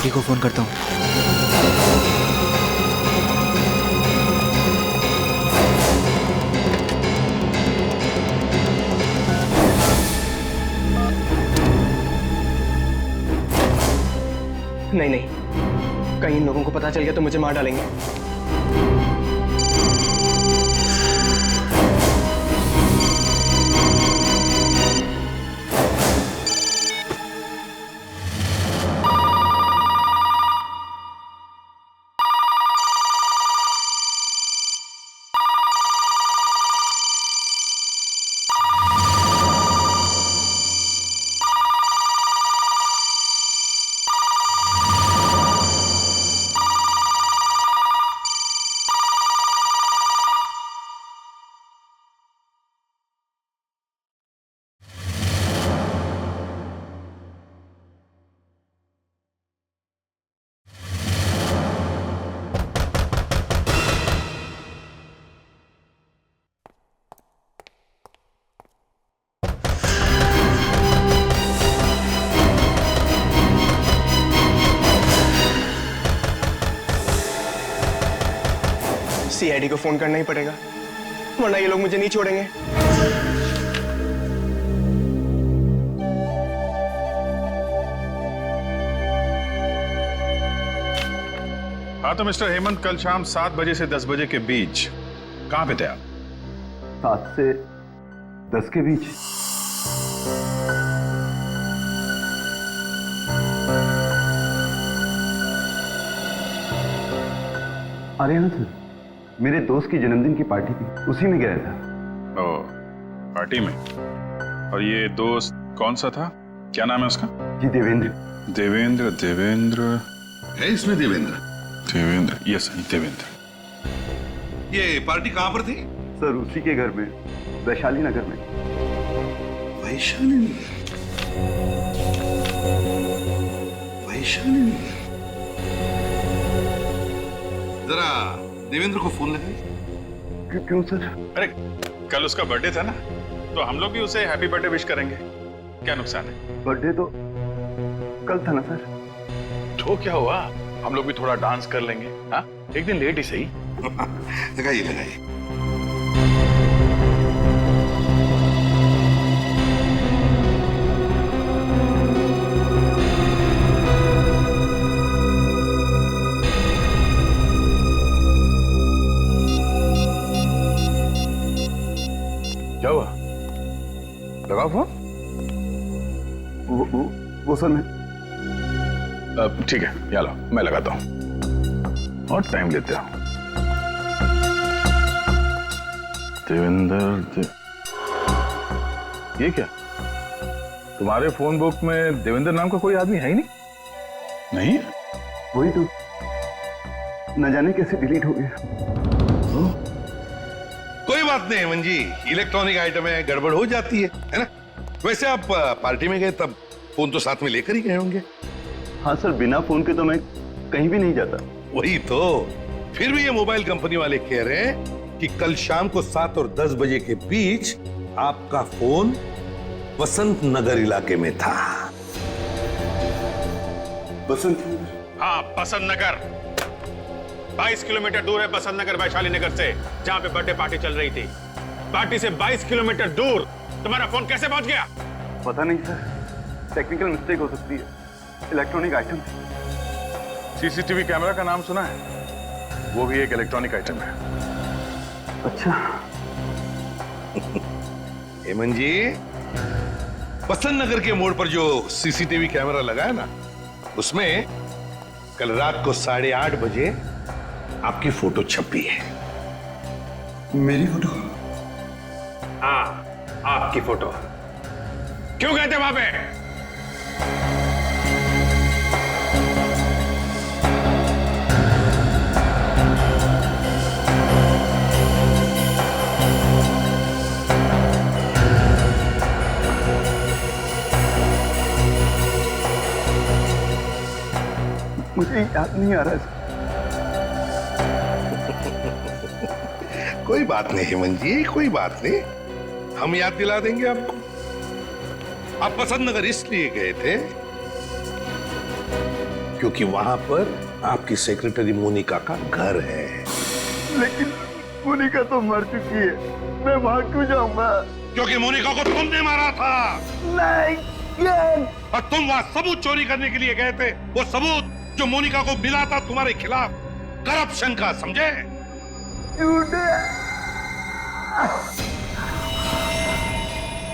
CID को phone करता हूँ। नहीं नहीं, कहीं इन लोगों को पता चल गया तो मुझे मार डालेंगे। सीआईडी को फोन करना ही पड़ेगा, वरना ये लोग मुझे नहीं छोड़ेंगे। हाँ तो मिस्टर हेमंत, कल शाम 7 बजे से 10 बजे के बीच कहाँ पे थे आप? 7 से 10 के बीच। आर्यन सर, मेरे दोस्त की जन्मदिन की पार्टी थी, उसी में गया था। ओ, पार्टी में? और ये दोस्त कौन सा था? क्या नाम है उसका? जी देवेंद्र। देवेंद्र? देवेंद्र है इसमें देवेंद्र? देवेंद्र, यस देवेंद्र। ये पार्टी कहाँ पर थी? सर उसी के घर में, वैशाली नगर में। वैशाली नगर? वैशाली नगर? जरा देवेंद्र को फोन लगाइए। क्यों सर? अरे कल उसका बर्थडे था ना, तो हम लोग भी उसे हैप्पी बर्थडे विश करेंगे, क्या नुकसान है? बर्थडे तो कल था ना सर। तो क्या हुआ, हम लोग भी थोड़ा डांस कर लेंगे। हाँ, एक दिन लेट ही सही। लगाइए लगाइए। क्या हुआ? लगाओ फोन। वो सर मैं। ठीक है, यहाँ लो, मैं लगाता हूँ और टाइम लेते हो। देवेंद्र ये क्या, तुम्हारे फोन बुक में देवेंद्र नाम का कोई आदमी है ही नहीं? नहीं? वही तो, न जाने कैसे डिलीट हो गया। कोई बात नहीं हेमंत जी, इलेक्ट्रॉनिक आइटम है, गड़बड़ हो जाती है ना? वैसे आप पार्टी में गए तब फोन तो साथ में लेकर ही गए होंगे। हाँ सर, बिना फोन के तो मैं कहीं भी नहीं जाता। वही तो, फिर भी ये मोबाइल कंपनी वाले कह रहे हैं कि कल शाम को 7 और 10 बजे के बीच आपका फोन बसंत नगर इलाके में था। बसंत? हाँ, बसंत नगर। 22 किलोमीटर दूर है बसंत नगर वैशाली नगर से, जहां पे बर्थडे पार्टी चल रही थी। पार्टी से 22 किलोमीटर दूर तुम्हारा फोन कैसे पहुंच गया? पता नहीं सर, टेक्निकल मिस्टेक हो सकती है, इलेक्ट्रॉनिक आइटम। सीसीटीवी कैमरा का नाम सुना है? वो भी एक इलेक्ट्रॉनिक आइटम है। अच्छा। हेमंत जी, बसंत नगर के मोड़ पर जो सीसीटीवी कैमरा लगा है ना, उसमें कल रात को 8:30 बजे आपकी फोटो छपी है। मेरी फोटो? हाँ, आपकी फोटो। क्यों गए थे वहां पे? मुझे याद नहीं आ रहा है। कोई बात नहीं हेमंत जी, कोई बात नहीं, हम याद दिला देंगे आपको। आप बसंत नगर इसलिए गए थे क्योंकि वहां पर आपकी सेक्रेटरी मोनिका का घर है। लेकिन मोनिका तो मर चुकी है, मैं वहां क्यों जाऊंगा? क्योंकि मोनिका को तुमने मारा था। नहीं, और तुम वहां सबूत चोरी करने के लिए गए थे, वो सबूत जो मोनिका को मिला था तुम्हारे खिलाफ करप्शन का, समझे?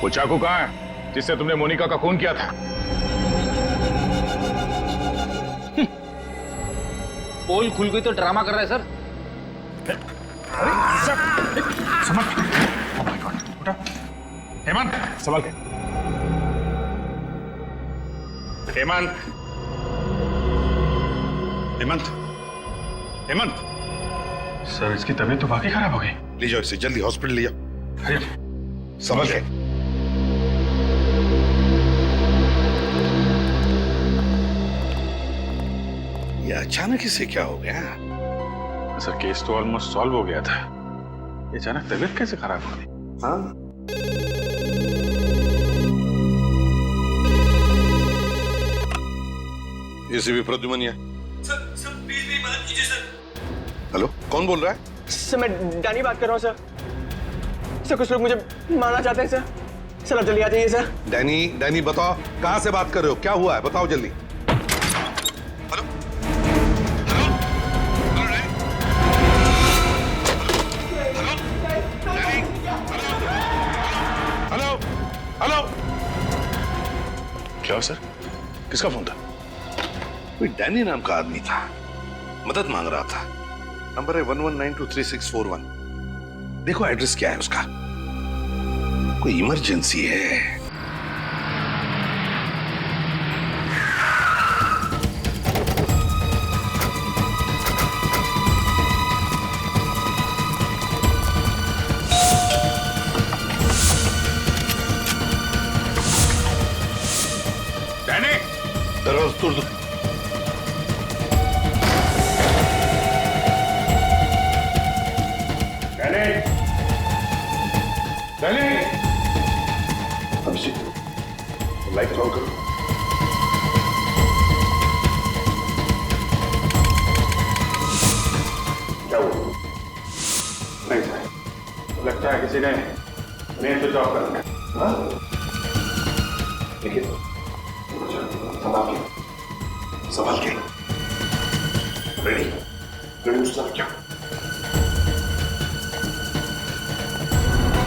वो चाकू कहाँ है जिससे तुमने मोनिका का खून किया था? पोल खुल गई तो ड्रामा कर रहा है सर। हेमंत, संभाल के। हेमंत, हेमंत, हेमंत, सर इसकी तबीयत तो वाकई खराब हो गई। ले जाओ इसे, जल्दी हॉस्पिटल ले जाओ। अरे समझ गए? ये अचानक इसे क्या हो गया? सर केस तो ऑलमोस्ट सॉल्व हो गया था, ये अचानक तबीयत कैसे खराब हो गई? हाँ, एसीपी प्रद्युमन है। सर प्लीज मेरी मदद कीजिए सर। हेलो, कौन बोल रहा है? सर मैं डैनी बात कर रहा हूँ सर। सर कुछ लोग मुझे मारना चाहते हैं सर। सर आप जल्दी आ जाइए सर। डैनी, डैनी बताओ कहां से बात कर रहे हो, क्या हुआ है, बताओ जल्दी। Hello, hello, hello, Danny, hello, hello. क्या हो सर, किसका फोन था? कोई डैनी नाम का आदमी था, मदद मांग रहा था। नंबर है 11923641। देखो एड्रेस क्या है उसका, कोई इमरजेंसी है। डैनी, दरवाजा तोड़ दो। अभिषेक, लाइट ऑन करो। क्या हुआ? नहीं सर, लगता है किसी ने मेन स्विच ऑफ कर दिया। देखिए, संभाल के, संभाल के। रेडी, रेडी उस तरफ क्या?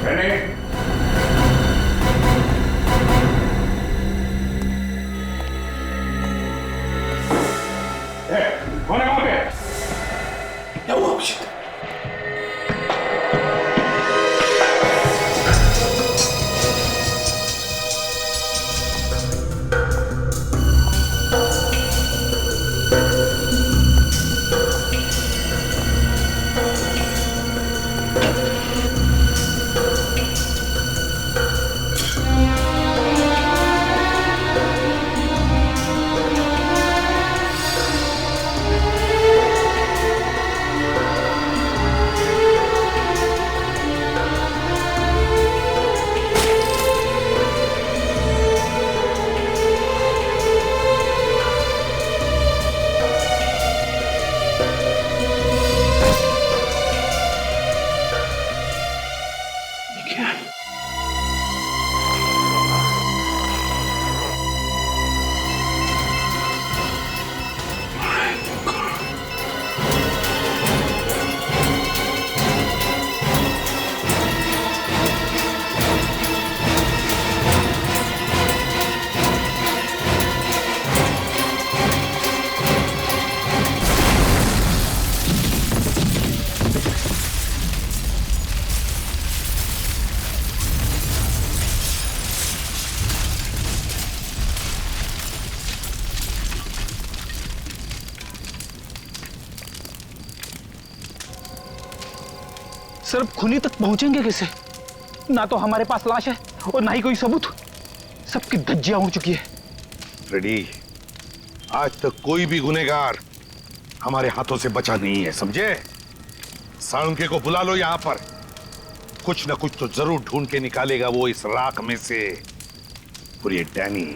डैनी, कौन है वहां पे? क्या हुआ अभिषेक? सर खुनी तक पहुंचेंगे कैसे? ना तो हमारे पास लाश है और ना ही कोई सबूत। सबकी धज्जियां उड़ चुकी है। रेडी, आज तक कोई भी गुनहगार हमारे हाथों से बचा नहीं है, समझे? साळुंके को बुला लो यहां पर, कुछ ना कुछ तो जरूर ढूंढ के निकालेगा वो इस राख में से। और ये डैनी,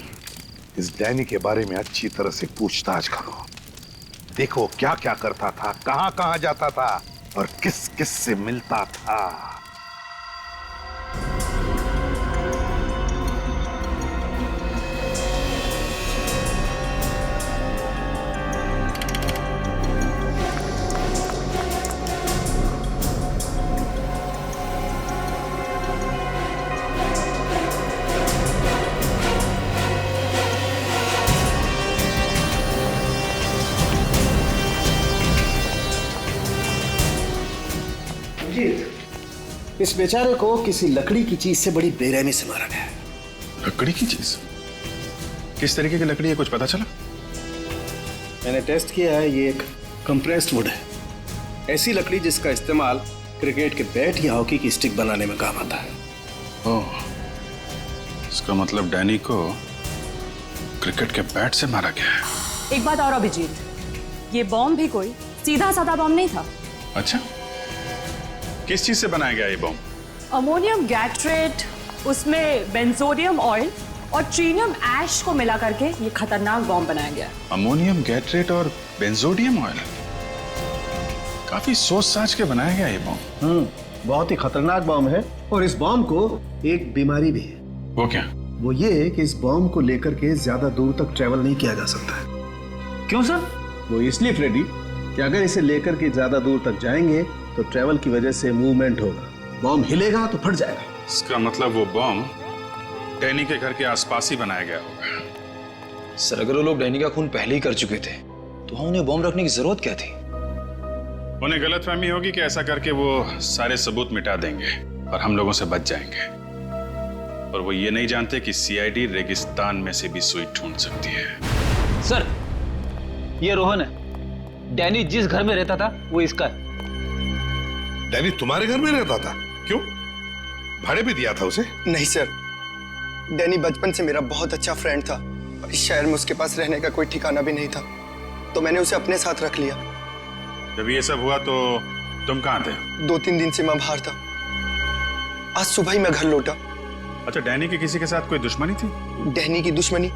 इस डैनी के बारे में अच्छी तरह से पूछताछ करो। देखो क्या क्या करता था, कहां कहां जाता था और किस किस से मिलता था। इस बेचारे को किसी लकड़ी की चीज से बड़ी बेरहमी से मारा गया है। लकड़ी की चीज? किस तरीके की लकड़ी है, कुछ पता चला? मैंने टेस्ट किया है, ये एक कंप्रेस्ड वुड है। ऐसी लकड़ी जिसका इस्तेमाल क्रिकेट के बैट या हॉकी की स्टिक बनाने में काम आता है। ओह, इसका मतलब डैनी को क्रिकेट के बैट से मारा गया है। एक बात और अभिजीत, ये बॉम्ब भी कोई सीधा साधा बॉम्ब नहीं था। अच्छा, किस चीज से बनाया गया ये बॉम्ब? अमोनियम गैट्रेट, उसमें बेंजोडियम ऑयल और ट्रीनियम ऐश को मिला करके ये खतरनाक बॉम्ब बनाया गया। अमोनियम गैट्रेट और बेंजोडियम ऑयल, काफी सोच साच के बनाया गया ये बॉम्ब। बहुत ही खतरनाक बॉम्ब है। और इस बॉम्ब को एक बीमारी भी है। वो क्या? वो ये कि इस बॉम्ब को लेकर के ज्यादा दूर तक ट्रेवल नहीं किया जा सकता है। क्यों सर? वो इसलिए फ्रेडी कि अगर इसे लेकर के ज्यादा दूर तक जाएंगे तो ट्रेवल की वजह से मूवमेंट होगा, बॉम्ब हिलेगा तो फट जाएगा। इसका मतलब वो बॉम्ब डैनी के घर के आसपास ही बनाया गया होगा। सर, अगर वो लोग डैनी का खून पहले ही कर चुके थे तो हाँ, उन्हें बॉम्ब रखने की जरूरत क्या थी? उन्हें गलतफहमी होगी कि ऐसा करके वो सारे सबूत मिटा देंगे और हम लोगों से बच जाएंगे। और वो ये नहीं जानते कि सीआईडी रेगिस्तान में से भी सुई ढूंढ सकती है। सर, ये रोहन है। डैनी जिस घर में रहता था वो इसका है। डैनी तुम्हारे घर में रहता था? क्यों, भाड़े पे दिया था उसे? नहीं सर, डैनी बचपन से मेरा बहुत अच्छा फ्रेंड था और इस शहर में उसके पास रहने का कोई ठिकाना भी नहीं था, तो मैंने उसे अपने साथ रख लिया। जब ये सब हुआ तो तुम कहाँ थे? 2-3 दिन से मैं बाहर था। आज सुबह ही मैं घर लौटा। अच्छा, डैनी की किसी के साथ कोई दुश्मनी थी? डैनी की दुश्मनी?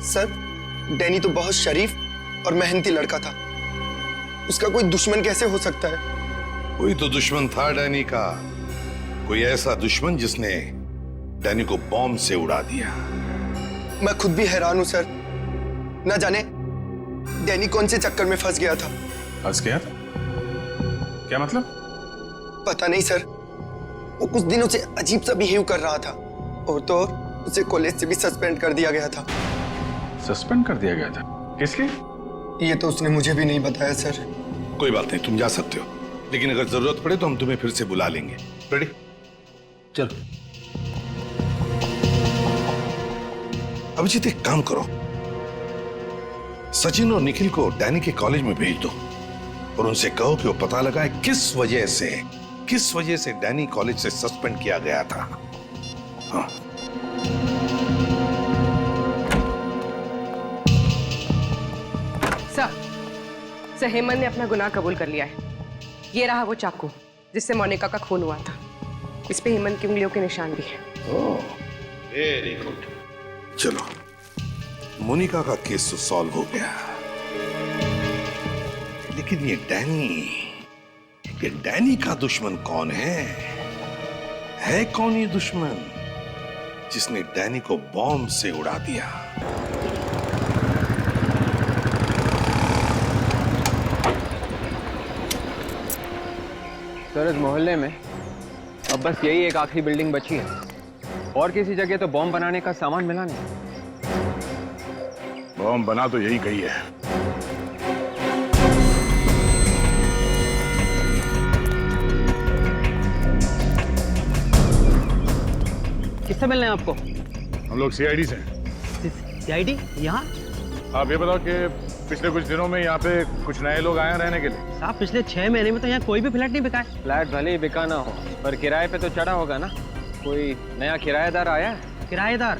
सर, डैनी तो बहुत शरीफ और मेहनती लड़का था, उसका कोई दुश्मन कैसे हो सकता है? कोई तो दुश्मन था डैनी का, कोई ऐसा दुश्मन जिसने डैनी को बॉम्ब से उड़ा दिया। मैं खुद भी हैरान हूं सर, न जाने डैनी कौन से चक्कर में फंस गया था। फंस गया था? क्या मतलब? पता नहीं सर, वो कुछ दिनों से अजीब सा बिहेव कर रहा था और तो उसे कॉलेज से भी सस्पेंड कर दिया गया था। सस्पेंड कर दिया गया था? किस लिए? ये तो उसने मुझे भी नहीं बताया सर। कोई बात नहीं, तुम जा सकते हो, लेकिन अगर जरूरत पड़े तो हम तुम्हें फिर से बुला लेंगे। रेडी? चलो। अभिजीत, एक काम करो, सचिन और निखिल को डैनी के कॉलेज में भेज दो और उनसे कहो कि वो पता लगाए किस वजह से डैनी कॉलेज से सस्पेंड किया गया था। हाँ। सर, हेमंत ने अपना गुनाह कबूल कर लिया है। ये रहा वो चाकू जिससे मोनिका का खून हुआ था। इस पे हेमंत की उंगलियों के निशान भी हैं। ओह, वेरी गुड। चलो, मोनिका का केस तो सॉल्व हो गया, लेकिन ये डैनी का दुश्मन कौन है? कौन ये दुश्मन जिसने डैनी को बॉम्ब से उड़ा दिया? सर, इस मोहल्ले में अब बस यही एक आखिरी बिल्डिंग बची है और किसी जगह तो बॉम्ब बनाने का सामान मिला नहीं। बॉम्ब बना तो यही गई है। किससे मिलना है आपको? हम लोग सीआईडी से। सीआईडी? यहाँ? आप ये बताओ कि पिछले कुछ दिनों में यहाँ पे कुछ नए लोग आए हैं रहने के लिए? साहब, पिछले 6 महीने में तो यहाँ कोई भी फ्लैट नहीं बिका है। फ्लैट भले ही बिका ना हो, पर किराए पे तो चढ़ा होगा ना। कोई नया किराएदार आया है? किराएदार?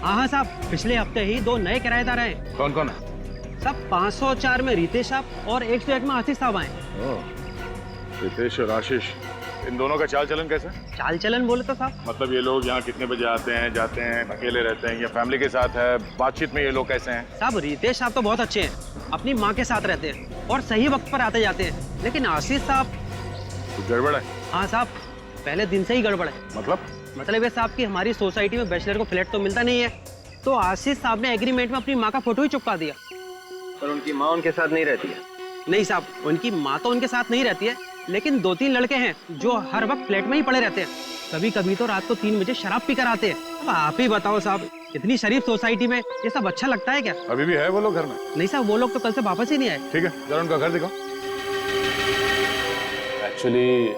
हाँ साहब, पिछले हफ्ते ही 2 नए किराएदार आए। कौन कौन है? सब 504 में रितेश साहब और 101 में आशीष साहब आए। रितेश और आशीष इन दोनों का चाल चलन कैसा है? चाल चलन बोले तो साहब, मतलब ये लोग यहाँ कितने बजे आते हैं, जाते हैं, अकेले रहते हैं या फैमिली के साथ है? बातचीत में ये लोग कैसे हैं? साहब रितेश साहब तो बहुत अच्छे हैं, अपनी माँ के साथ रहते हैं और सही वक्त पर आते जाते हैं। लेकिन आशीष साहब कुछ गड़बड़ है? हाँ साहब, पहले दिन से ही गड़बड़ है। मतलब ये साहब कि हमारी सोसाइटी में बैचलर को फ्लैट तो मिलता नहीं है, तो आशीष साहब ने एग्रीमेंट में अपनी माँ का फोटो ही चिपका दिया। पर उनकी माँ उनके साथ नहीं रहती है। नहीं साहब, उनकी माँ तो उनके साथ नहीं रहती है, लेकिन 2-3 लड़के हैं जो हर वक्त फ्लैट में ही पड़े रहते हैं। कभी कभी तो रात को 3 बजे शराब पीकर आते हैं। अब आप ही बताओ साहब, इतनी शरीफ सोसाइटी में ये सब अच्छा लगता है क्या? अभी भी है वो लोग घर में? नहीं साहब, वो लोग तो कल से वापस ही नहीं आए। ठीक है, जरा उनका घर दिखाओ। एक्चुअली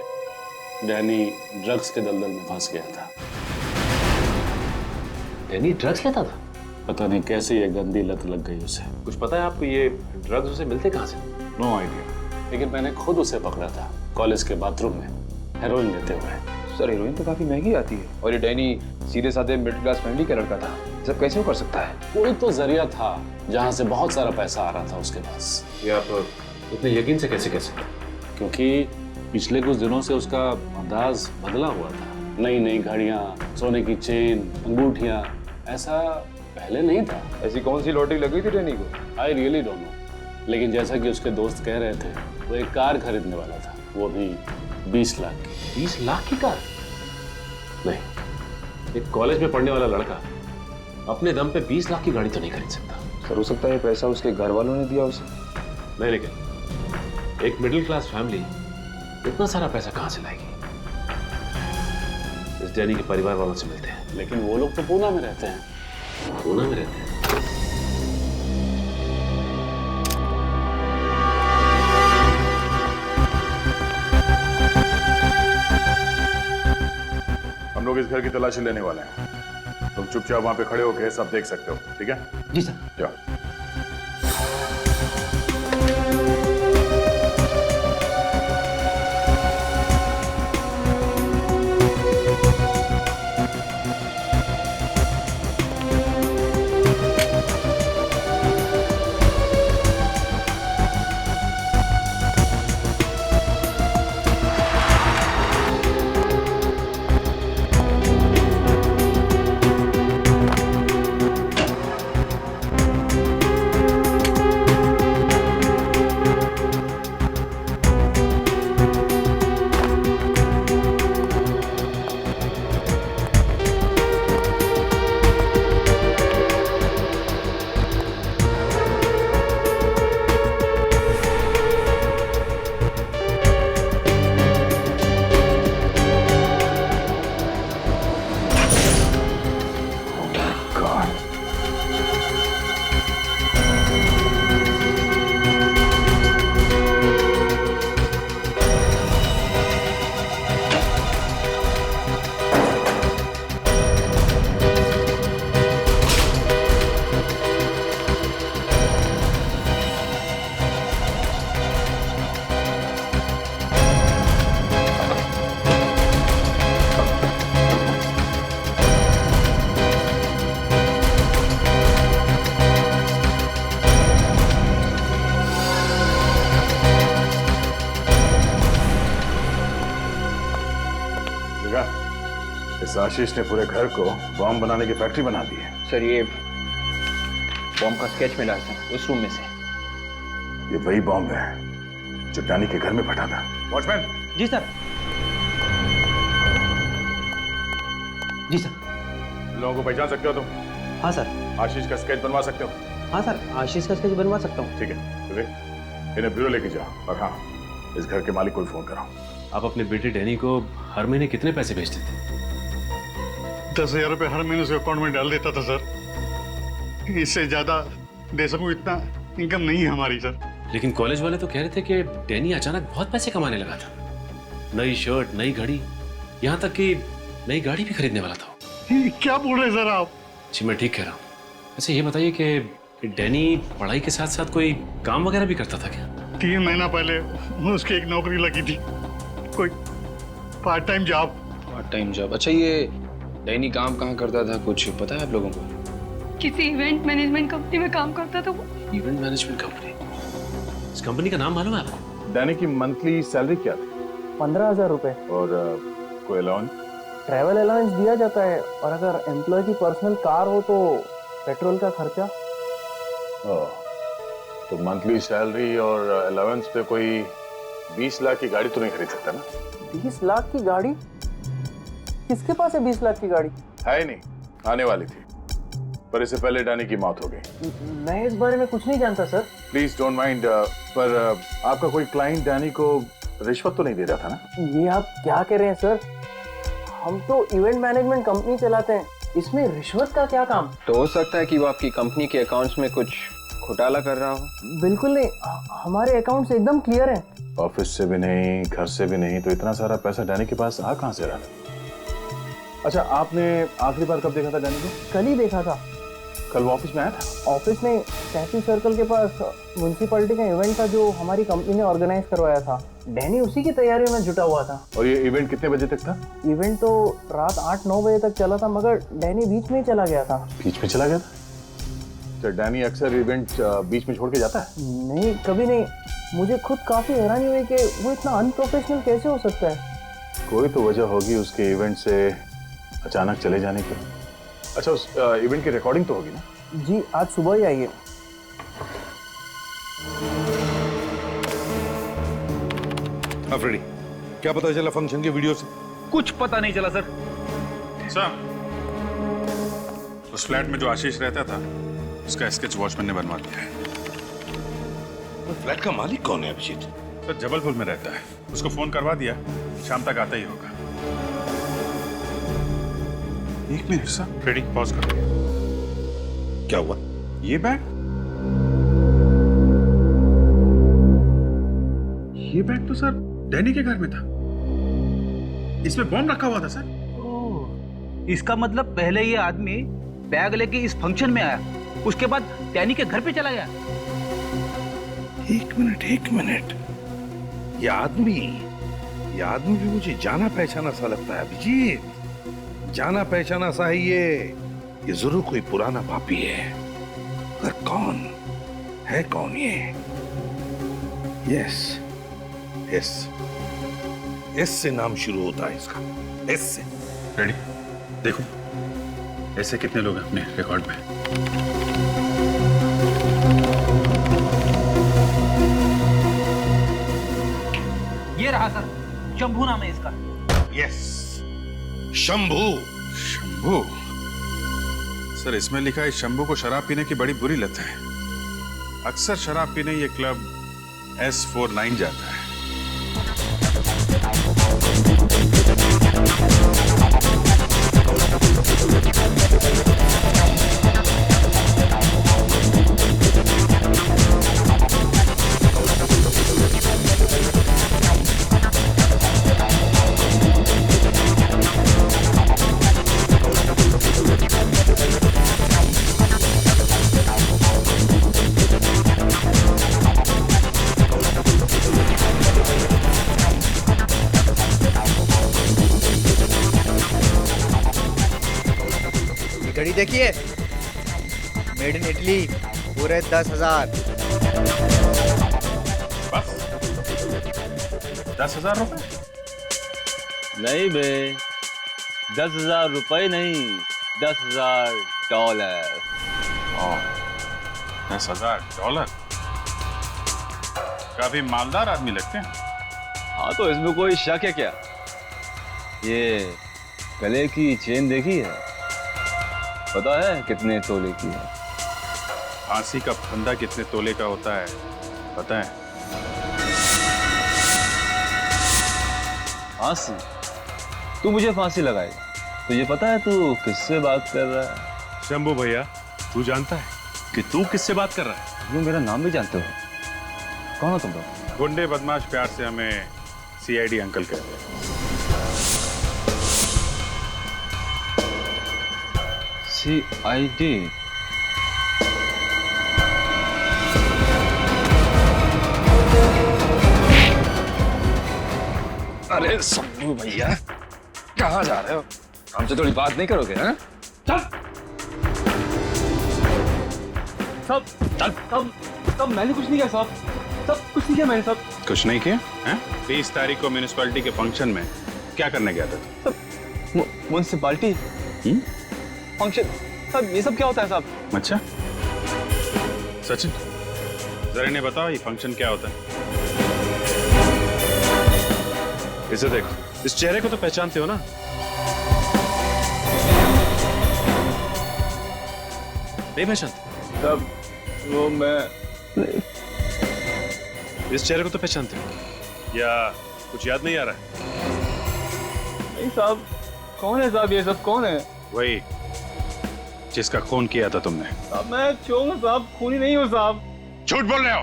डैनी ड्रग्स के दलदल में फंस गया था। डैनी ड्रग्स लेता था? पता नहीं कैसे ये गंदी लत लग गई उसे। कुछ पता है आपको ये ड्रग्स उसे मिलते कहाँ से? नो आइडिया, लेकिन मैंने खुद उसे पकड़ा था कॉलेज के बाथरूम में हेरोइन लेते हुए। सर हेरोइन तो काफी महंगी आती है, और ये डैनी सीधे साधे मिडिल क्लास फैमिली का लड़का था, सब कैसे वो कर सकता है? कोई तो जरिया था जहाँ से बहुत सारा पैसा आ रहा था उसके पास। ये आप इतने यकीन से कैसे क्योंकि पिछले कुछ दिनों से उसका अंदाज बदला हुआ था। नई नई घड़ियां, सोने की चेन, अंगूठियां, ऐसा पहले नहीं था। ऐसी कौन सी लॉटरी लगी थी डैनी को? आई रियली डोंट नो, लेकिन जैसा कि उसके दोस्त कह रहे थे, वो एक कार खरीदने वाला था, वो भी 20 लाख की। 20 लाख की कार? नहीं, एक कॉलेज में पढ़ने वाला लड़का अपने दम पे 20 लाख की गाड़ी तो नहीं खरीद सकता। सर हो सकता है ये पैसा उसके घर वालों ने दिया उसे। नहीं, लेकिन एक मिडिल क्लास फैमिली इतना सारा पैसा कहां से लाएगी? इस डैनी के परिवार वालों से मिलते हैं। लेकिन वो लोग तो पूना में रहते हैं। पूना में रहते हैं? हम लोग इस घर की तलाशी लेने वाले हैं। तुम चुपचाप वहां पे खड़े होकर सब देख सकते हो, ठीक है? जी सर। जाओ। इस आशीष ने पूरे घर को बॉम्ब बनाने की फैक्ट्री बना दी है। सर ये बॉम्ब का स्केच मिला है उस रूम में से। ये वही बॉम्ब है जो डैनी के घर में फटा था। वॉचमैन। जी सर। जी सर। लोगों को पहचान सकते हो तुम? हाँ सर। आशीष का स्केच बनवा सकते हो? हाँ सर, आशीष का स्केच बनवा सकता हूँ। ठीक है, तो इन्हें ब्यूरो लेके जाओ, और हाँ इस घर के मालिक को फोन कराओ। आप अपने बेटे डैनी को हर महीने कितने पैसे भेजते थे? 10,000 रुपये हर महीने उसके अकाउंट में डाल देता था सर। इससे ज्यादा दे सकूं इतना इनकम नहीं है हमारी सर। लेकिन कॉलेज वाले तो कह रहे थे कि डैनी अचानक बहुत पैसे कमाने लगा था। नई शर्ट, नई घड़ी, यहाँ तक कि नई गाड़ी भी खरीदने वाला था। क्या बोल रहे सर आप? जी मैं ठीक कह रहा हूँ। अच्छा ये बताइए कि डैनी पढ़ाई के साथ साथ कोई काम वगैरह भी करता था क्या? 3 महीना पहले उसकी एक नौकरी लगी थी, कोई part time job. Part time job? अच्छा ये डैनी काम कहाँ करता था, कुछ पता है आप लोगों को? किसी इवेंट मैनेजमेंट कंपनी में काम करता था वो। Event management company? इस कंपनी का नाम मालूम है आपको? डैनी की मंथली सैलरी क्या थी? 15,000 रुपए। और कोई अलाउंस? ट्रैवल अलाउंस दिया जाता है, और अगर एम्प्लॉय की पर्सनल कार हो तो पेट्रोल का खर्चा। तो मंथली सैलरी और अलाउंस पे कोई 20 लाख की गाड़ी तो नहीं खरीद सकता ना? 20 लाख की गाड़ी? किसके पास है 20 लाख की गाड़ी? है ही नहीं, आने वाली थी, पर इससे पहले डैनी की मौत हो गई। मैं इस बारे में कुछ नहीं जानता सर। प्लीज डोंट माइंड, पर आपका कोई क्लाइंट डैनी को रिश्वत तो नहीं दे रहा था ना? ये आप क्या कह रहे हैं सर? हम तो इवेंट मैनेजमेंट कंपनी चलाते हैं, इसमें रिश्वत का क्या काम? तो हो सकता है कि वो आपकी कंपनी के अकाउंट्स में कुछ घोटाला कर रहा हो। बिल्कुल नहीं, हमारे अकाउंट्स एकदम क्लियर हैं। ऑफिस से भी नहीं, घर से भी नहीं, तो इतना सारा पैसा डैनी के पास आ कहां से रहा? अच्छा, आपने आखिरी बार कब देखा था डैनी को? कल ही देखा था। कल वो ऑफिस में आया था? ऑफिस में टैक्सी सर्कल के पास म्युनिसिपैलिटी का इवेंट था जो हमारी कंपनी ने ऑर्गेनाइज करवाया था। डैनी उसी की तैयारियों में जुटा हुआ था। और ये इवेंट कितने बजे तक था? इवेंट तो रात 8-9 बजे तक चला था, मगर डैनी बीच में ही चला गया था। बीच में चला गया था? तो डैनी अक्सर इवेंट बीच में छोड़ के जाता है? नहीं, कभी नहीं। मुझे खुद काफी हैरानी हुई कि वो इतना अनप्रोफेशनल कैसे हो सकता है। कोई तो वजह होगी उसके इवेंट से अचानक चले जाने की। अच्छा, उस इवेंट की रिकॉर्डिंग तो होगी ना? जी, आज सुबह ही आइए। फ्रेडी, क्या पता चला फंक्शन के वीडियो से? कुछ पता नहीं चला सर। सर, उस फ्लैट में जो आशीष रहता था उसका स्केच वॉचमैन ने बनवा दिया है। फ्लैट का मालिक कौन है अभिजीत? सर, जबलपुर में रहता है, उसको फोन करवा दिया, शाम तक आता ही होगा। एक मिनट सर, फ्रेडी पॉज करो। क्या हुआ? ये बैग तो सर डैनी के घर में था। इसमें बॉम्ब रखा हुआ था सर। इसका मतलब पहले ये आदमी बैग लेके इस फंक्शन में आया, उसके बाद डैनी के घर पे चला गया। एक मिनट, ये आदमी भी मुझे जाना पहचाना सा लगता है अभिजीत। जाना पहचाना सा है ये जरूर कोई पुराना पापी है। पर कौन ये? एस से नाम शुरू होता है इसका, एस से। रेडी, देखो ऐसे कितने लोग हैं अपने रिकॉर्ड में। ये रहा सर, शंभू नाम है इसका। यस, शंभू। सर, इसमें लिखा है शंभू को शराब पीने की बड़ी बुरी लत है। अक्सर शराब पीने ये क्लब S49 जाता है। घड़ी देखिए, मेड इन इटली, पूरे 10,000। बस 10,000 रुपए? नहीं बे, 10,000 रुपए नहीं, $10,000। 10,000? काफी मालदार आदमी लगते हैं। हाँ, तो इसमें कोई शक है क्या? ये गले की चेन देखी है? पता है कितने तोले की है? फांसी का फंदा कितने तोले का होता है पता है? फांसी? तू मुझे फांसी लगाएगा? तुझे पता है तू किससे बात कर रहा है? शंभू भैया, तू जानता है कि तू किससे बात कर रहा है? तुम मेरा नाम भी जानते हो? कौन हो तुम लोग? गुंडे बदमाश प्यार से हमें CID अंकल कहते हैं। CID? अरे शंभू भैया, कहाँ जा रहे हो? हमसे थोड़ी बात नहीं करोगे? हैं? चल। साहब मैंने कुछ नहीं किया साहब। सब कुछ नहीं किया मैंने सब। कुछ नहीं किया हैं? 30 तारीख को म्यूनिसिपैलिटी के फंक्शन में क्या करने गया था तू? म्युनिसिपालिटी फंक्शन सब, ये सब क्या होता है साहब? अच्छा सचिन, जरा इन्हें बताओ ये फंक्शन क्या होता है? इसे देखो, इस चेहरे को तो पहचानते हो ना? नहीं पहचानते? साहब वो मैं इस चेहरे को तो पहचानते हो या कुछ याद नहीं आ रहा है? नहीं साहब, कौन है साहब? ये सब कौन है? वही जिसका खून किया था तुमने। साहब मैं चोर हूँ साहब, खूनी नहीं हूँ साहब। झूठ बोल रहे हो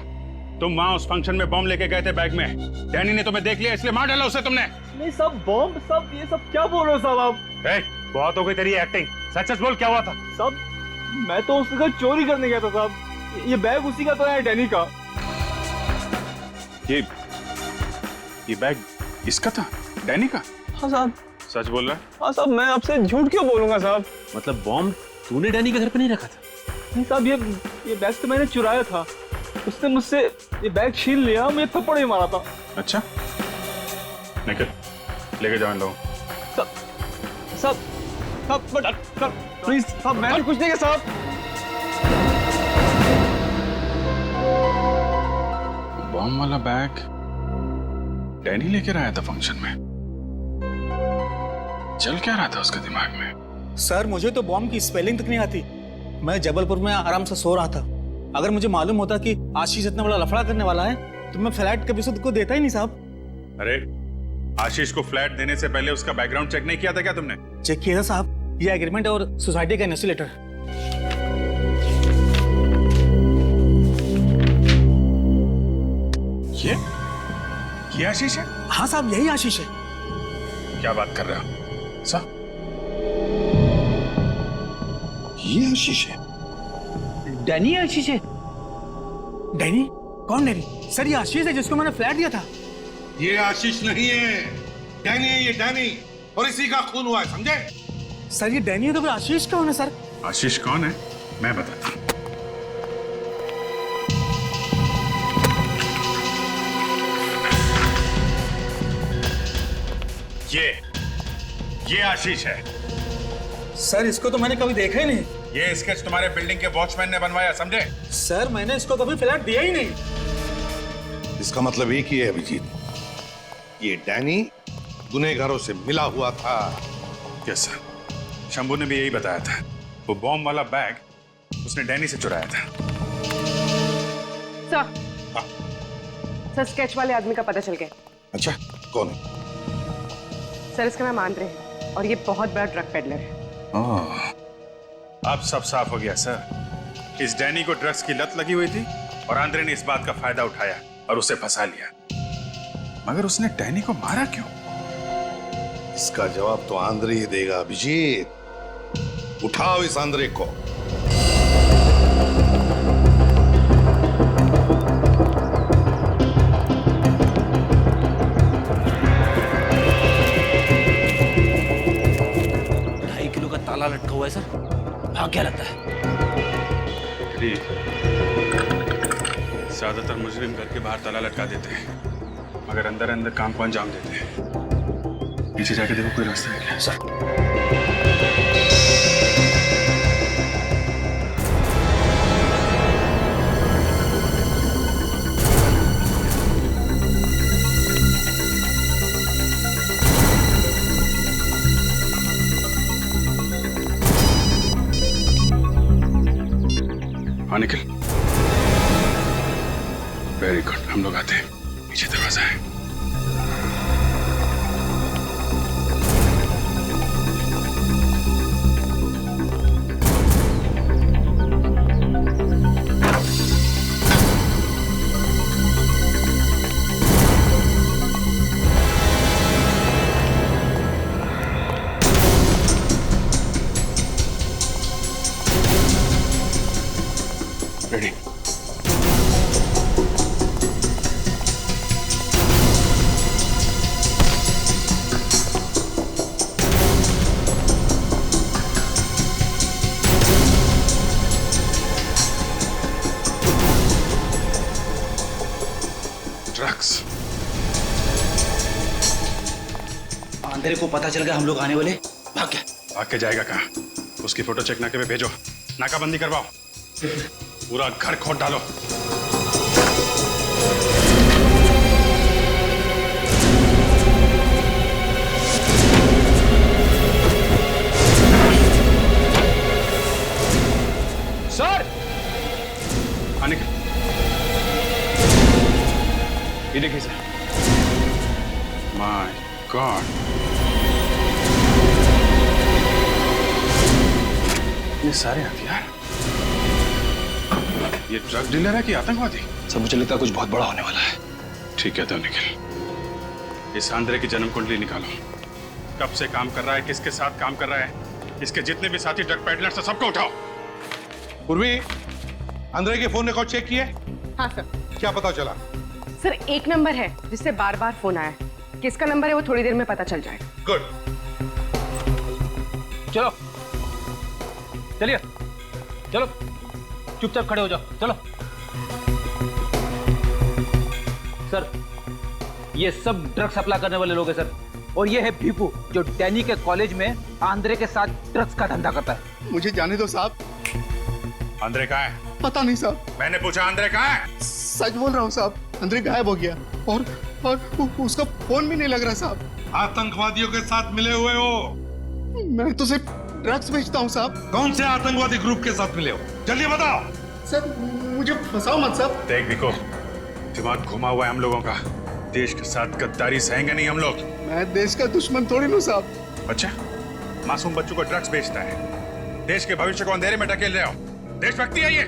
तुम। वहां उस फंक्शन में बॉम्ब लेके गए थे बैग में। डैनी ने तुम्हें देख लिया इसलिए मार डाला उसे तुमने। नहीं सब बॉम्ब, सब ये सब क्या बोल रहे हो साहब आप? बहुत हो गई तेरी एक्टिंग। सच सच बोल, क्या हुआ था? साहब मैं तो उसके घर चोरी करने गया था साहब। ये बैग उसी का तो है, डैनी का। ये बैग इसका था? डैनी का? हाँ साहब। सच बोल रहा है? हाँ साहब, मैं आपसे झूठ क्यों बोलूंगा साहब? मतलब बॉम्ब तूने डैनी के घर पे नहीं रखा था? नहीं साहब, ये बैग तो मैंने चुराया था। उसने मुझसे ये बैग छीन लिया, मुझे थप्पड़ ही मारा था। अच्छा निकल, लेके जाओ इन लोगों। साहब प्लीज साहब, मैंने कुछ नहीं किया साहब। बॉम्ब वाला बैग डैनी लेकर आया था फंक्शन में। चल क्या रहा था उसके दिमाग में? सर मुझे तो बॉम्ब की स्पेलिंग तक नहीं आती। मैं जबलपुर में आराम से सो रहा था। अगर मुझे मालूम होता कि आशीष इतना बड़ा लफड़ा करने वाला है तो मैं फ्लैट कभी खुद को देता ही नहीं साहब। अरे आशीष को फ्लैट देने से पहले उसका बैकग्राउंड चेक नहीं किया था क्या तुमने? चेक किया था साहब, ये एग्रीमेंट और सोसाइटी का एनओसी लेटर। ये आशीष है? हाँ साहब, यही आशीष है। क्या बात कर रहे हो साहब? ये आशीष है? डैनी आशीष है? डैनी? कौन डैनी? सर ये आशीष है जिसको मैंने फ्लैट दिया था। ये आशीष नहीं है, डैनी है ये, डैनी। और इसी का खून हुआ है, समझे? सर ये डैनी है तो फिर आशीष कौन है सर? आशीष कौन है मैं बताता हूं। ये आशीष है। सर इसको तो मैंने कभी देखा ही नहीं। ये स्केच तुम्हारे बिल्डिंग के वॉचमैन ने बनवाया, समझे? सर मैंने इसको कभी फ्लैट दिया ही नहीं। इसका मतलब एक ही है अभिजीत, ये डैनी गुनहगारों से मिला हुआ था। यस सर, शंभू ने भी यही बताया था। वो बॉम्ब वाला बैग उसने डैनी से चुराया था। सर स्केच वाले आदमी का पता चल गया। अच्छा कौन है? सर इसका नाम आंद्रे है और ये बहुत बड़ा ड्रग पेडलर है। अब सब साफ हो गया सर। इस डैनी को ड्रग्स की लत लगी हुई थी और आंद्रे ने इस बात का फायदा उठाया और उसे फंसा लिया। मगर उसने डैनी को मारा क्यों? इसका जवाब तो आंद्रे ही देगा अभिजीत। उठाओ इस आंद्रे को। ताला लटका हुआ है सर, भाग क्या लगता है? ज्यादातर मुजरिम घर के बाहर ताला लटका देते हैं मगर अंदर अंदर काम को अंजाम देते हैं। पीछे जाके देखो कोई रास्ता है क्या? सर निकल। वेरी गुड, हम लोग आते हैं। पीछे दरवाजा है। रेडी? ड्रग्स। अंधेरे को पता चल गया हम लोग आने वाले, भाग गया। भाग के जाएगा कहाँ? उसकी फोटो चेक नाके पे भेजो, नाकाबंदी करवाओ, पूरा घर खोद डालो। सर आने का ये देखिए सर। माय गॉड, ये सारे हथियार, ये ड्रग डीलर है कि आतंकवादी? सब मुझे लगता है कुछ बहुत बड़ा होने वाला है। ठीक है तो निखिल, इस आंद्रे की जन्म कुंडली निकालो। कब से काम कर रहा है, किसके साथ काम कर रहा है, इसके जितने भी साथी ड्रग पेडलर्स हैं सबको उठाओ। पूर्वी, आंद्रे के फोन रिकॉर्ड चेक किए? हाँ सर। क्या पता चला? सर एक नंबर है जिससे बार बार फोन आया है। किसका नंबर है वो थोड़ी देर में पता चल जाएगा। गुड। चलो चलिए, चलो चुपचाप खड़े हो जाओ, चलो। सर ये सब ड्रग्स सप्लाई करने वाले लोग हैं सर, और ये है भीपू जो डैनी के कॉलेज में आंद्रे के साथ ड्रग्स का धंधा करता है। मुझे जाने दो साहब। आंद्रे कहाँ है? पता नहीं साहब। मैंने पूछा आंद्रे कहाँ है? सच बोल रहा हूँ साहब, आंद्रे गायब हो गया और उसका फोन भी नहीं लग रहा साहब। आतंकवादियों के साथ मिले हुए हो? मैं तो सिर्फ ड्रग्स बेचता हूँ साहब। कौन से आतंकवादी ग्रुप के साथ मिले हो? जल्दी बताओ। सर मुझे फंसाओ मत साहब। देख बिको, दिमाग घुमा हुआ है हम लोगों का। देश के साथ गद्दारी सहेंगे नहीं हम लोग। मैं देश का दुश्मन थोड़ी हूँ साहब। अच्छा, मासूम बच्चों को ड्रग्स बेचता है, देश के भविष्य को अंधेरे में ढकेल रहे हो। देशभक्ति है ये?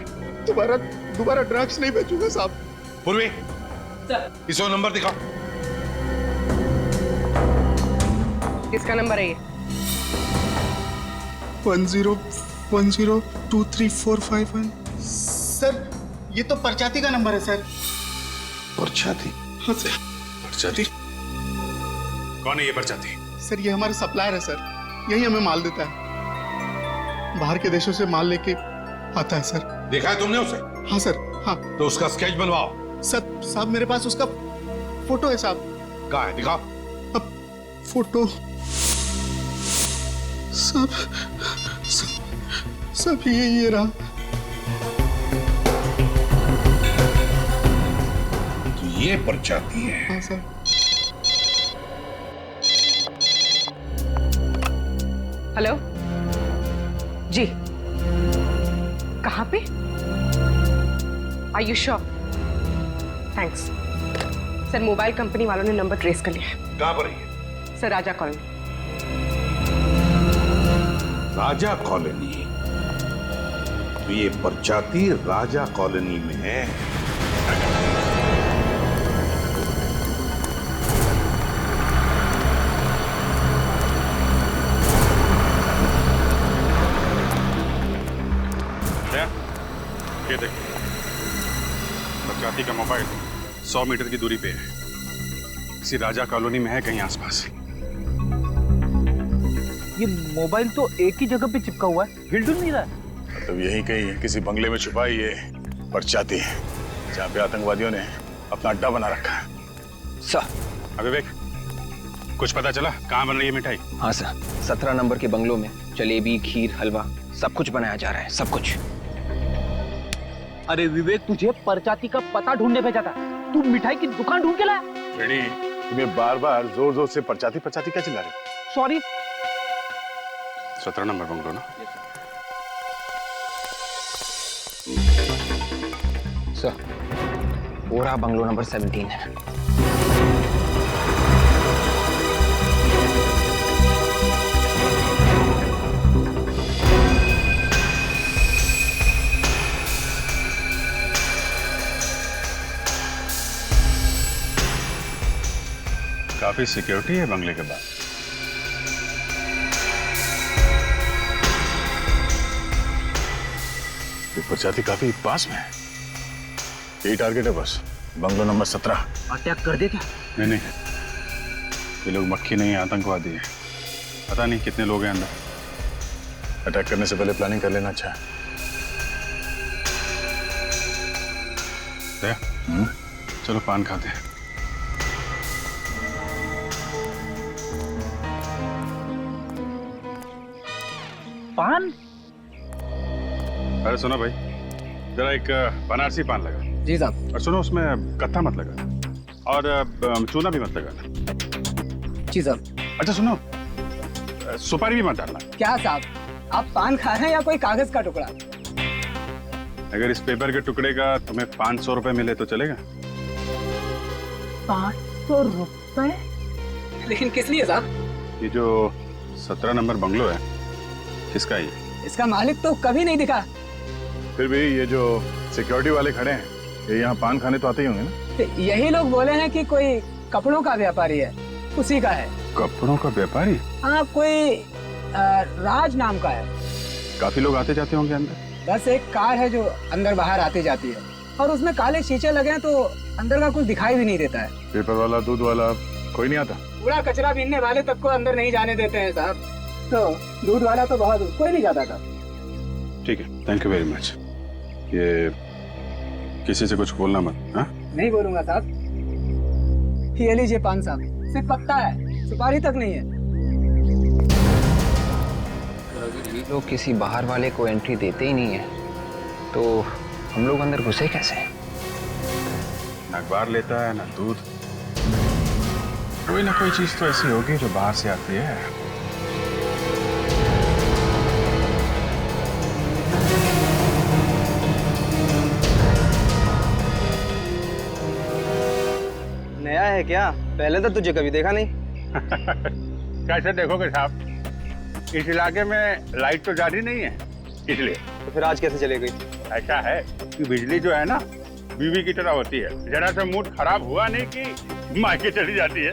दोबारा ड्रग्स नहीं बेचूंगा साहब। पूर्वी, इसो नंबर दिखाओ। किसका नंबर है ये? 10102345। सर ये तो परचाती का नंबर है सर। परचाती? हाँ सर। परचाती? कौन है ये परचाती? सर ये हमारा सप्लायर है सर, यही हमें माल देता है। बाहर के देशों से माल लेके आता है सर। देखा है तुमने उसे? हाँ सर, हाँ। तो उसका स्केच बनवाओ। सर साहब मेरे पास उसका फोटो है साहब। कहाँ है? दिखाओ। अब फोटो सब ये रहा। तो ये परचाती है? हाँ सर। हेलो जी, कहाँ पे? Are you sure? Thanks sir. Mobile company वालों ने नंबर ट्रेस कर लिया है। कहाँ पर है? सर राजा कॉलोनी। राजा कॉलोनी? तो ये परचाती राजा कॉलोनी में है। ये देखो, परचाती का मोबाइल 100 मीटर की दूरी पे है। किसी राजा कॉलोनी में है कहीं आसपास। ये मोबाइल तो एक ही जगह पे चिपका हुआ है, हिल डुल नहीं रहा है। मतलब यही कहीं किसी बंगले में छुपा ये परचाती है, जहाँ पे आतंकवादियों ने अपना अड्डा बना रखा है। सर अविवेक, कुछ पता चला कहाँ बन रही है मिठाई? हाँ सर, 17 नंबर के बंगलों में जलेबी, खीर, हलवा सब कुछ बनाया जा रहा है, सब कुछ। अरे विवेक, तुझे परचाती का पता ढूंढने भेजा था, तू मिठाई की दुकान ढूंढ के लाया। रेडी, तुम्हें बार बार जोर जोर से परचाती परचाती क्या चिल्ला रहे? सॉरी। 17 नंबर बंगलो ना? सर पूरा बंगलो नंबर 17 है। काफी सिक्योरिटी है बंगले के बाद। परचाती काफी पास में है। यही टारगेट है बस, बंगलो नंबर 17। अटैक कर दे क्या? नहीं, ये लोग मक्खी नहीं है, आतंकवादी है। पता नहीं कितने लोग हैं अंदर। अटैक करने से पहले प्लानिंग कर लेना अच्छा है। चलो पान खाते हैं। पान? अरे सुनो भाई, जरा एक बनारसी पान लगा। जी साहब। और सुनो, उसमें कत्था मत लगा और चूना भी मत लगाना। जी साहब। अच्छा सुनो, सुपारी भी मत डालना। क्या साहब, आप पान खा रहे हैं या कोई कागज का टुकड़ा? अगर इस पेपर के टुकड़े का तुम्हें 500 रुपए मिले तो चलेगा? 500 रुपए? लेकिन किस लिए साहब? ये जो 17 नंबर बंगलो है, किसका है ये? इसका मालिक तो कभी नहीं दिखा। फिर भी ये जो सिक्योरिटी वाले खड़े हैं, ये यहाँ पान खाने तो आते ही होंगे ना? तो यही लोग बोले हैं कि कोई कपड़ों का व्यापारी है, उसी का है। कपड़ों का व्यापारी? हाँ, कोई राज नाम का है। काफी लोग आते जाते होंगे अंदर? बस एक कार है जो अंदर बाहर आती जाती है, और उसमें काले शीशे लगे हैं तो अंदर का कुछ दिखाई भी नहीं देता है। पेपर वाला, दूध वाला कोई नहीं आता? कूड़ा कचरा बीनने वाले तक को अंदर नहीं जाने देते हैं साहब। तो दूध वाला तो बहुत, कोई नहीं जाता था। ठीक है, थैंक यू वेरी मच। ये किसी से कुछ बोलना मत। हाँ, नहीं बोलूंगा साहब। ये लीजिए पान साहब, सिर्फ पत्ता है, सुपारी तक नहीं है। ये लोग किसी बाहर वाले को एंट्री देते ही नहीं है, तो हम लोग अंदर घुसे कैसे? ना अखबार लेता है ना दूध, कोई ना कोई चीज तो ऐसी होगी जो बाहर से आती है। नया है क्या? पहले तो तुझे कभी देखा नहीं। कैसे देखोगे साहब, इस इलाके में लाइट तो जाती नहीं है, इसलिए। तो फिर आज कैसे चली गई? ऐसा है कि बिजली जो है ना, बीवी की तरह होती है, जरा सा मूड खराब हुआ नहीं कि मायके चली जाती है।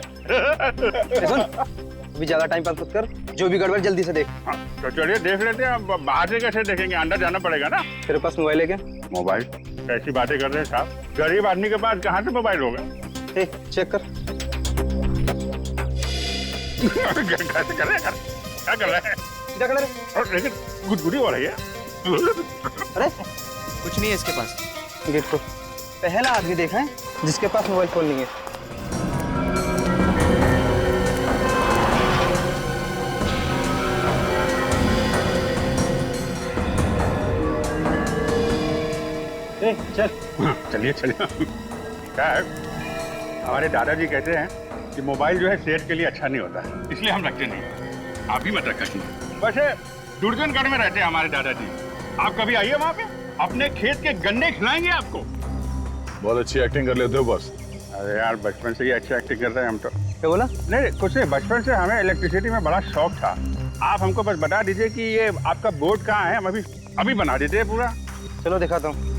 सुन, अभी ज्यादा टाइम पास मत कर, जो भी गड़बड़ जल्दी से देख। हाँ, तो चलिए देख लेते हैं। अब बाहर से कैसे देखेंगे, अंदर जाना पड़ेगा ना। तेरे पास मोबाइल है क्या? मोबाइल? कैसी बातें कर रहे हैं साहब, गरीब आदमी के पास कहाँ से मोबाइल होगा? चेक कर। कैसे कर रहे हैं? क्या कर रहे हैं? क्या कर रहे हैं? लेकिन गुदगुदी हो रही है। अरे कुछ नहीं है इसके पास। गेट खोल। पहला आदमी देखा है जिसके पास मोबाइल फोन नहीं है। चल। चलिए चलिए। क्या है, हमारे दादाजी कहते हैं कि मोबाइल जो है सेहत के लिए अच्छा नहीं होता है, इसलिए हम रखते नहीं। आप भी मत रखिए। वैसे दुर्जनगढ़ में रहते हैं हमारे दादाजी, आप कभी आइए वहाँ पे, अपने खेत के गन्ने खिलाएंगे आपको। बहुत अच्छी एक्टिंग कर लेते हो बॉस। अरे यार, बचपन से ही अच्छी एक्टिंग कर रहे हैं हम तो। क्या बोला? नहीं कुछ नहीं, बचपन से हमें इलेक्ट्रिसिटी में बड़ा शौक था। आप हमको बस बता दीजिए कि ये आपका बोर्ड कहाँ है, हम अभी बना देते हैं पूरा। चलो दिखाता हूँ।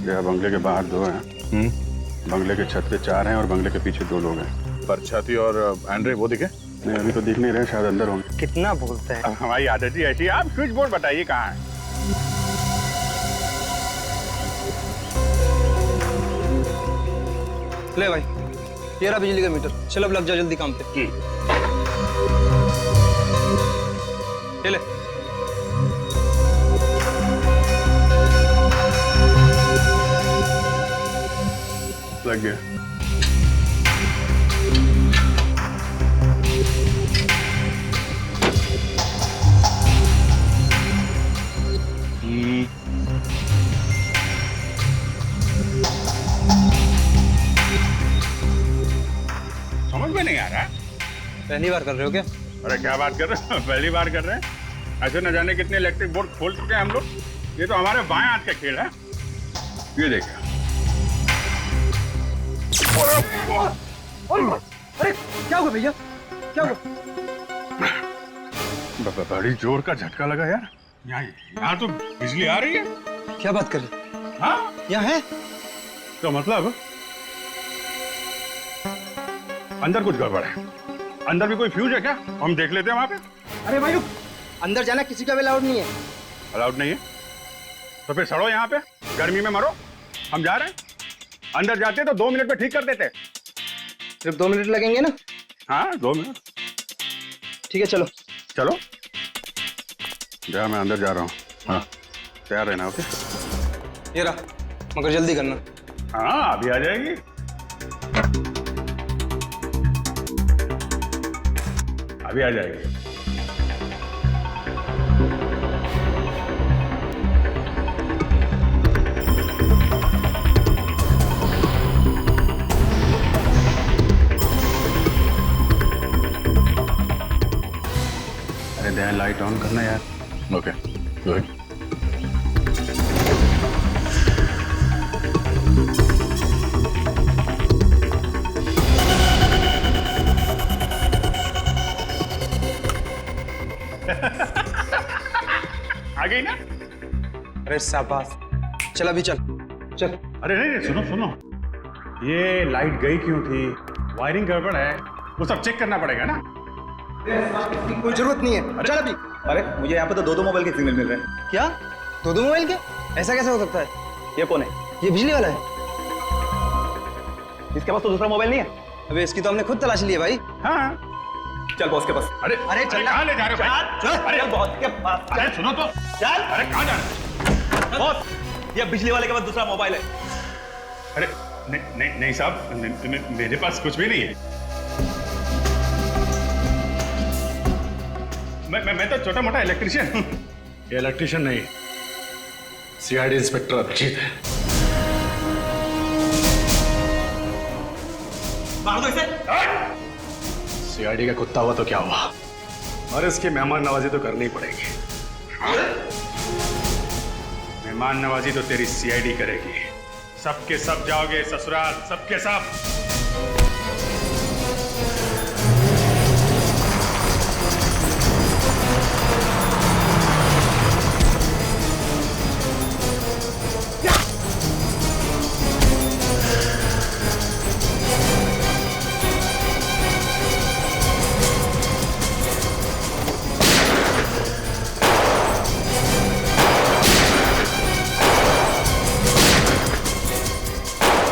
यह बंगले के बाहर 2 हैं, बंगले के छत पे 4 हैं और बंगले के पीछे 2 लोग हैं। परछाती और एंड्रे वो दिखे? नहीं, अभी तो दिख नहीं रहे, शायद अंदर होंगे। कितना बोलते हैं? अब हमारी आदत ही ऐसी है। आप स्विच बोर्ड बताइए कहाँ है। ले भाई, ये रहा बिजली का मीटर। चलो अब लग जाओ जल्दी काम पे। ये ले। लग गया। समझ में नहीं आ रहा। पहली बार कर रहे हो क्या? अरे क्या बात कर रहे हो, पहली बार कर रहे हैं। ऐसे न जाने कितने इलेक्ट्रिक बोर्ड खोल चुके हैं हम लोग। ये तो हमारे बाएं हाथ का खेल है। ये देखिए। अरे क्या हुआ भैया, क्या हुआ? बड़ी जोर का झटका लगा यार। यहाँ तो बिजली आ रही है। क्या बात कर रहे? हाँ, यहाँ है तो मतलब अंदर कुछ गड़बड़ है। अंदर भी कोई फ्यूज है क्या? हम देख लेते हैं वहां पे। अरे भाई रुक, अंदर जाना किसी का भी अलाउड नहीं है। अलाउड नहीं है तो फिर सड़ो यहाँ पे, गर्मी में मरो। हम जा रहे हैं। अंदर जाते तो 2 मिनट में ठीक कर देते। सिर्फ 2 मिनट लगेंगे ना? हाँ 2 मिनट। ठीक है चलो। चलो जा, मैं अंदर जा रहा हूँ। हाँ, तैयार रहना। ओके, ये रहा, मगर जल्दी करना। हाँ अभी आ जाएगी। अभी आ जाएगी। अरे दया लाइट ऑन करना यार। Okay good. आ गई ना? अरे शाबाश, चल अभी चल चल। अरे नहीं नहीं, सुनो सुनो, ये लाइट गई क्यों थी? वायरिंग गड़बड़ है, वो सब चेक करना पड़ेगा ना। कोई जरूरत नहीं है, चल अभी। अरे मुझे यहाँ पे तो दो मोबाइल के सिग्नल मिल रहे हैं। क्या? दो मोबाइल के? ऐसा कैसे हो सकता है? ये कौन है? ये बिजली वाला है। इसके पास तो दूसरा मोबाइल नहीं है। अबे इसकी तो हमने खुद तलाश ली है भाई। हाँ चल बॉस के पास। अरे अरे चल, कहाँ ले जा रहे हो भाई? चल अरे चल बॉस के पास। अरे सुनो तो, चल। अरे कहाँ जा रहे हो? बॉस ये बिजली वाले के पास दूसरा मोबाइल है। अरे नहीं नहीं नहीं साहब, मेरे पास कुछ भी नहीं है। मैं तो छोटा मोटा इलेक्ट्रिशियन हूँ। ये इलेक्ट्रिशियन नहीं, सीआईडी इंस्पेक्टर अभिजीत है। मार दो इसे। सीआईडी का कुत्ता हुआ तो क्या हुआ, और इसकी मेहमान नवाजी तो करनी पड़ेगी। मेहमान नवाजी तो तेरी सीआईडी करेगी। सबके सब जाओगे ससुराल, सबके सब।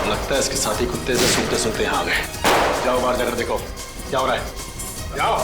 लगता है इसके साथी कुत्ते से सूंघते सूंघते यहाँ आ गए। जाओ बाहर जाकर देखो क्या हो रहा है। जाओ।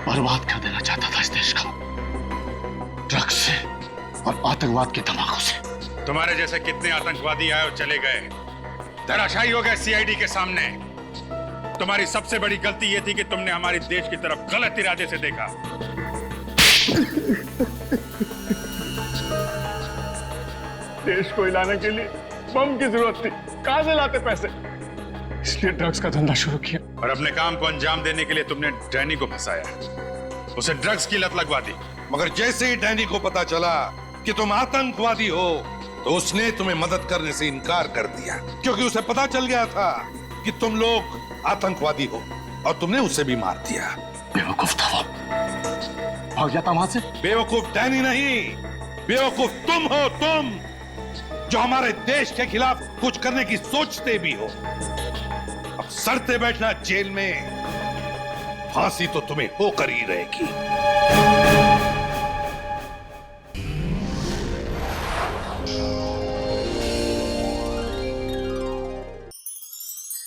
बर्बाद कर देना चाहता था इस देश को, ड्रग्स से और आतंकवाद के धमाकों से। तुम्हारे जैसे कितने आतंकवादी आए और चले गए, धराशायी हो गए सीआईडी के सामने। तुम्हारी सबसे बड़ी गलती यह थी कि तुमने हमारे देश की तरफ गलत इरादे से देखा। देश को हिलाने के लिए बम की जरूरत थी, कहां से लाते पैसे, इसलिए ड्रग्स का धंधा शुरू किया। और अपने काम को अंजाम देने के लिए तुमने डैनी को फंसाया, उसे ड्रग्स की लत लगवा दी। मगर जैसे ही डैनी को पता चला कि तुम आतंकवादी हो, तो उसने तुम्हें मदद करने से इनकार कर दिया, क्योंकि उसे पता चल गया था कि तुम लोग आतंकवादी हो, और तुमने उसे भी मार दिया। बेवकूफ था वो, भाग जाता वहां से। बेवकूफ डैनी नहीं, बेवकूफ तुम हो, तुम जो हमारे देश के खिलाफ कुछ करने की सोचते भी हो। अब सड़ते बैठना जेल में, फांसी तो तुम्हें होकर ही रहेगी।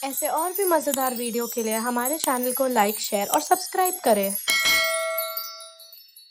ऐसे और भी मजेदार वीडियो के लिए हमारे चैनल को लाइक, शेयर और सब्सक्राइब करें।